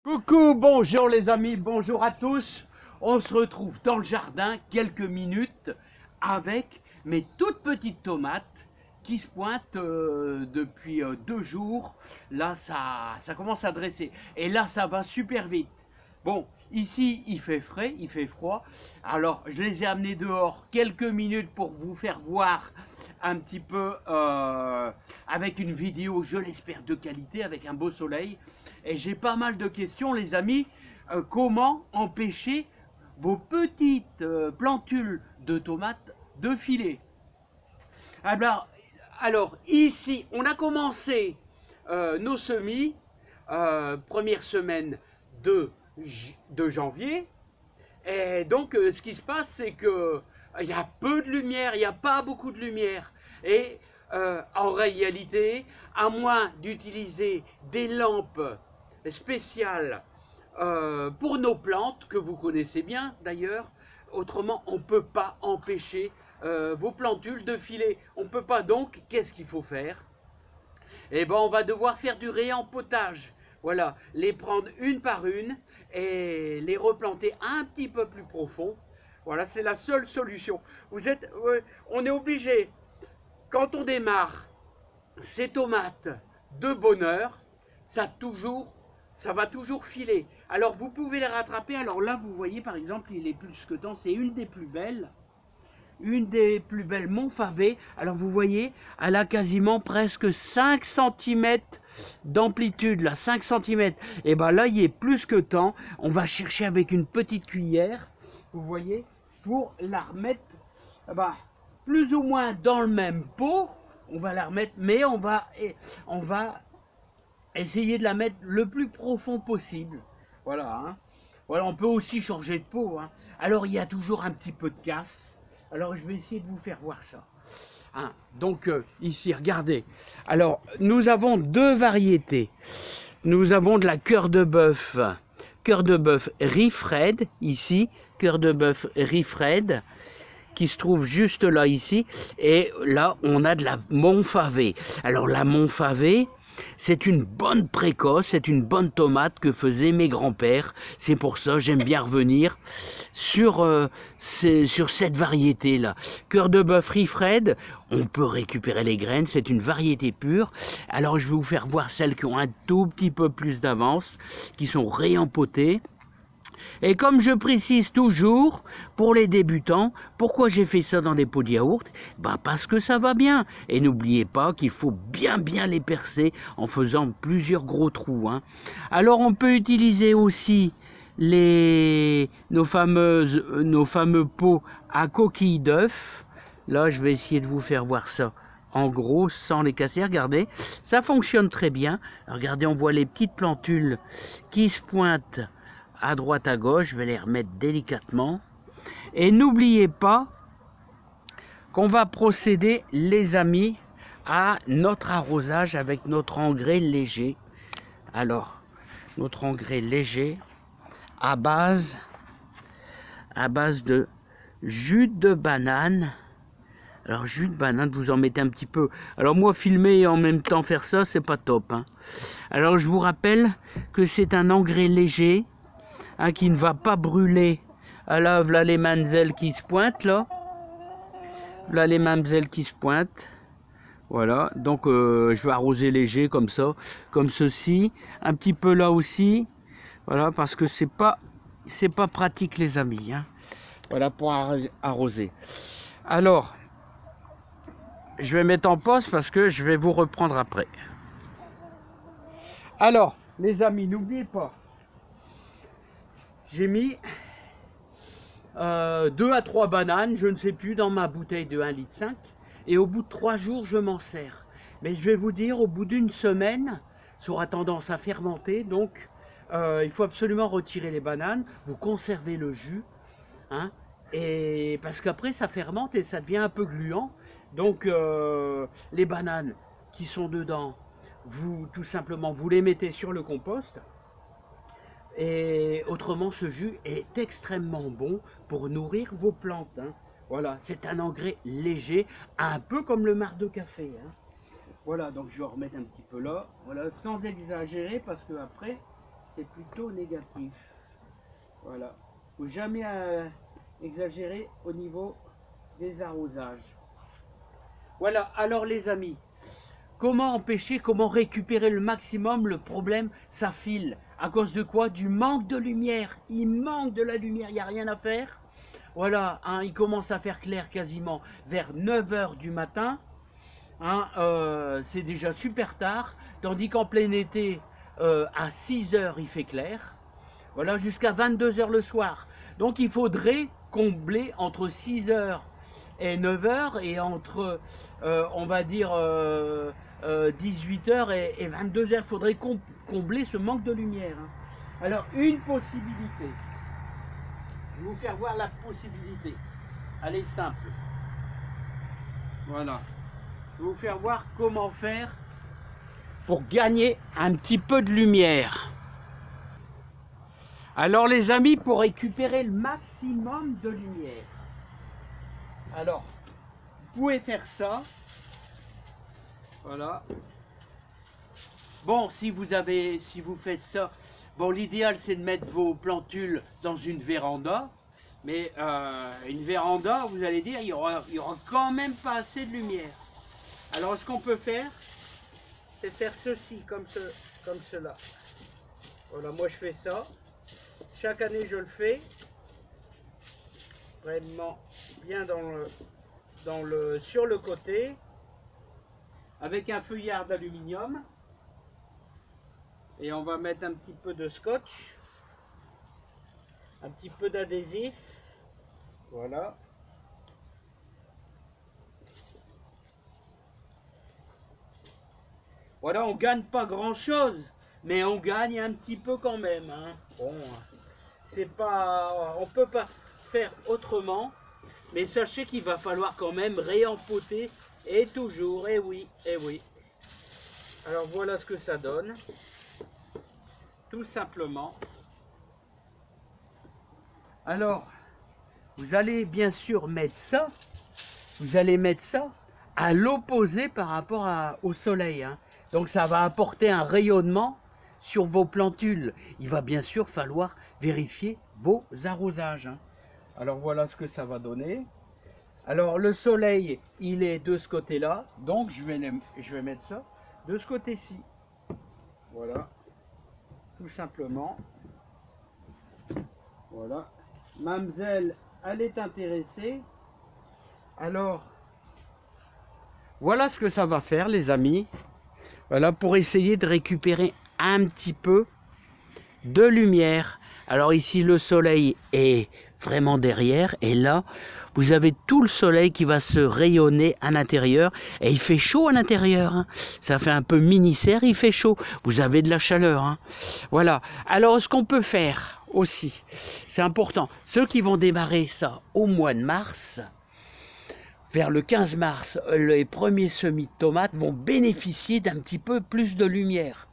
Coucou, bonjour les amis, bonjour à tous. On se retrouve dans le jardin quelques minutes avec mes toutes petites tomates qui se pointent depuis 2 jours. Là, ça commence à dresser. Et là, ça va super vite. Bon, ici, il fait frais, il fait froid. Alors, je les ai amenés dehors quelques minutes pour vous faire voir un petit peu avec une vidéo, je l'espère, de qualité, avec un beau soleil. Et j'ai pas mal de questions, les amis. Comment empêcher vos petites plantules de tomates de filer? Alors, ici, on a commencé nos semis, première semaine de janvier. Et donc, ce qui se passe, c'est que il y a peu de lumière, il n'y a pas beaucoup de lumière. Et en réalité, à moins d'utiliser des lampes spéciales pour nos plantes, que vous connaissez bien d'ailleurs, autrement, on ne peut pas empêcher vos plantules de filer. On ne peut pas, donc, qu'est-ce qu'il faut faire? Eh bien, on va devoir faire du réempotage. Voilà, les prendre une par une et les replanter un petit peu plus profond. Voilà, c'est la seule solution. On est obligé, quand on démarre ces tomates de bonne heure, ça va toujours filer. Alors, vous pouvez les rattraper. Alors là, vous voyez, par exemple, il est plus que temps. C'est une des plus belles. Une des plus belles Montfavet. Alors vous voyez, elle a quasiment presque 5 cm d'amplitude, là, 5 cm. Et bien là, il est plus que temps. On va chercher avec une petite cuillère, vous voyez, pour la remettre plus ou moins dans le même pot. On va la remettre, mais on va essayer de la mettre le plus profond possible. Voilà, hein. Voilà, on peut aussi changer de pot, hein. Alors il y a toujours un petit peu de casse. Alors, je vais essayer de vous faire voir ça. Hein, donc, ici, regardez. Alors, nous avons 2 variétés. Nous avons de la cœur de bœuf Rifred, ici, cœur de bœuf Rifred, qui se trouve juste là, ici. Et là, on a de la Montfavet. Alors, la Montfavet, c'est une bonne précoce, c'est une bonne tomate que faisaient mes grands-pères. C'est pour ça j'aime bien revenir sur cette variété-là. Cœur de bœuf Rifred, on peut récupérer les graines, c'est une variété pure. Alors je vais vous faire voir celles qui ont un tout petit peu plus d'avance, qui sont réempotées. Et comme je précise toujours, pour les débutants, pourquoi j'ai fait ça dans des pots de yaourt? Parce que ça va bien. Et n'oubliez pas qu'il faut bien les percer en faisant plusieurs gros trous, hein. Alors on peut utiliser aussi nos fameux pots à coquilles d'œufs. Là, je vais essayer de vous faire voir ça en gros, sans les casser. Regardez, ça fonctionne très bien. Regardez, on voit les petites plantules qui se pointent à droite, à gauche. Je vais les remettre délicatement. Et n'oubliez pas qu'on va procéder, les amis, à notre arrosage avec notre engrais léger. Alors, notre engrais léger à base de jus de banane. Alors, jus de banane, vous en mettez un petit peu. Alors, moi, filmer et en même temps faire ça, c'est pas top, hein. Alors, je vous rappelle que c'est un engrais léger, hein, qui ne va pas brûler. Alors, voilà les mamzelles qui se pointent, là. Voilà les mamzelles qui se pointent. Voilà, donc je vais arroser léger comme ça, comme ceci. Un petit peu là aussi. Voilà, parce que c'est pas pratique, les amis, hein. Voilà, pour arroser. Alors, je vais mettre en pause parce que je vais vous reprendre après. Alors, les amis, n'oubliez pas. J'ai mis 2 à 3 bananes, je ne sais plus, dans ma bouteille de 1,5 litre. Et au bout de 3 jours, je m'en sers. Mais je vais vous dire, au bout d'une semaine, ça aura tendance à fermenter. Donc, il faut absolument retirer les bananes. Vous conservez le jus, hein, et parce qu'après, ça fermente et ça devient un peu gluant. Donc, les bananes qui sont dedans, tout simplement, vous les mettez sur le compost. Et autrement, ce jus est extrêmement bon pour nourrir vos plantes, hein. Voilà, c'est un engrais léger, un peu comme le marc de café, hein. Voilà, donc je vais en remettre un petit peu là. Voilà, sans exagérer, parce que après, c'est plutôt négatif. Voilà. Il ne faut jamais exagérer au niveau des arrosages. Voilà, alors les amis, comment empêcher, comment récupérer le maximum? Le problème, ça file. À cause de quoi? Du manque de lumière. Il manque de la lumière, il n'y a rien à faire. Voilà, hein, il commence à faire clair quasiment vers 9 h du matin. Hein, c'est déjà super tard, tandis qu'en plein été, à 6 h, il fait clair. Voilà, jusqu'à 22 h le soir. Donc il faudrait combler entre 6 h et 9 h et entre, on va dire, 18 h et 22 h. Il faudrait combler ce manque de lumière. Hein. Alors, une possibilité. Je vais vous faire voir la possibilité. Elle est simple. Voilà. Je vais vous faire voir comment faire pour gagner un petit peu de lumière. Alors les amis, pour récupérer le maximum de lumière, alors vous pouvez faire ça. Voilà. Bon, si vous faites ça, bon, l'idéal c'est de mettre vos plantules dans une véranda. Mais une véranda, vous allez dire, il y aura quand même pas assez de lumière. Alors ce qu'on peut faire, c'est faire ceci, comme cela. Voilà, moi je fais ça. Chaque année je le fais. Vraiment bien sur le côté. Avec un feuillard d'aluminium. Et on va mettre un petit peu de scotch. Un petit peu d'adhésif. Voilà. Voilà, on gagne pas grand chose, mais on gagne un petit peu quand même. Hein. Bon, c'est pas, on peut pas faire autrement, mais sachez qu'il va falloir quand même réempoter et toujours, et oui, et oui. Alors voilà ce que ça donne, tout simplement. Alors, vous allez bien sûr mettre ça, à l'opposé par rapport au soleil. Hein. Donc ça va apporter un rayonnement sur vos plantules. Il va bien sûr falloir vérifier vos arrosages. Hein. Alors voilà ce que ça va donner. Alors le soleil, il est de ce côté-là, donc je vais mettre ça de ce côté-ci. Voilà, tout simplement. Voilà, Mamselle, elle est intéressée. Alors, voilà ce que ça va faire les amis. Voilà, pour essayer de récupérer un petit peu de lumière. Alors ici, le soleil est vraiment derrière. Et là, vous avez tout le soleil qui va se rayonner à l'intérieur. Et il fait chaud à l'intérieur. Hein. Ça fait un peu mini-serre, il fait chaud. Vous avez de la chaleur. Hein. Voilà. Alors, ce qu'on peut faire aussi, c'est important. Ceux qui vont démarrer ça au mois de mars... Vers le 15 mars, les premiers semis de tomates vont bénéficier d'un petit peu plus de lumière.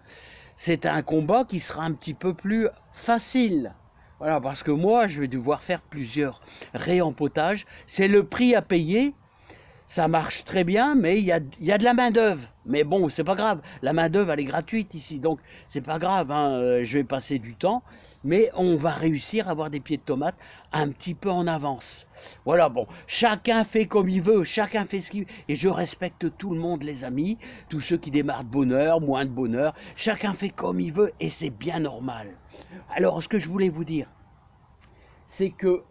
C'est un combat qui sera un petit peu plus facile. Voilà, parce que moi, je vais devoir faire plusieurs réempotages. C'est le prix à payer. Ça marche très bien, mais il y a de la main-d'œuvre. Mais bon, c'est pas grave. La main-d'œuvre, elle est gratuite ici. Donc, c'est pas grave. Hein. Je vais passer du temps. Mais on va réussir à avoir des pieds de tomates un petit peu en avance. Voilà, bon. Chacun fait comme il veut. Chacun fait ce qu'il veut. Et je respecte tout le monde, les amis. Tous ceux qui démarrent de bonne heure, moins de bonne heure. Chacun fait comme il veut. Et c'est bien normal. Alors, ce que je voulais vous dire, c'est que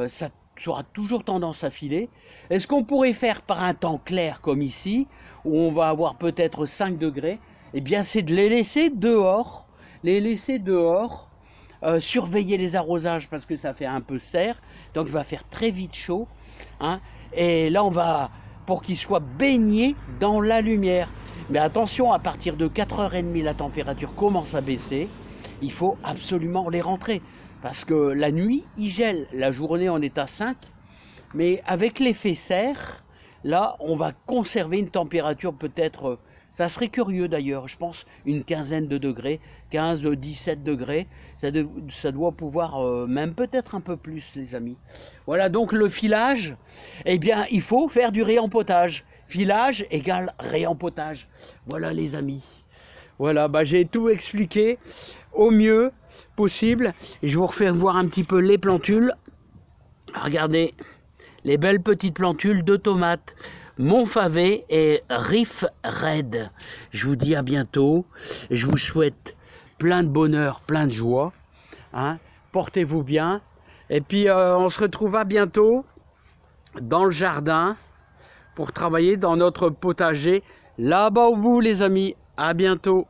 ça aura toujours tendance à filer. Est-ce qu'on pourrait faire par un temps clair comme ici, où on va avoir peut-être 5 degrés? Eh bien, c'est de les laisser dehors. Surveiller les arrosages parce que ça fait un peu serre. Donc, il va faire très vite chaud. Hein, et là, on va, pour qu'ils soient baignés dans la lumière. Mais attention, à partir de 4h30, la température commence à baisser. Il faut absolument les rentrer. Parce que la nuit, il gèle. La journée, on est à 5. Mais avec l'effet serre, là, on va conserver une température peut-être... Ça serait curieux d'ailleurs, je pense, une quinzaine de degrés, 15-17 degrés. Ça doit pouvoir, même peut-être un peu plus, les amis. Voilà, donc le filage, eh bien, il faut faire du réempotage. Filage égale réempotage. Voilà, les amis. Voilà, bah, j'ai tout expliqué au mieux. possible. Et je vous refais voir un petit peu les plantules. Regardez, les belles petites plantules de tomates. Montfavet et Riff Red. Je vous dis à bientôt. Je vous souhaite plein de bonheur, plein de joie. Hein. Portez-vous bien. Et puis, on se retrouvera bientôt dans le jardin pour travailler dans notre potager. Là-bas au bout, les amis. À bientôt.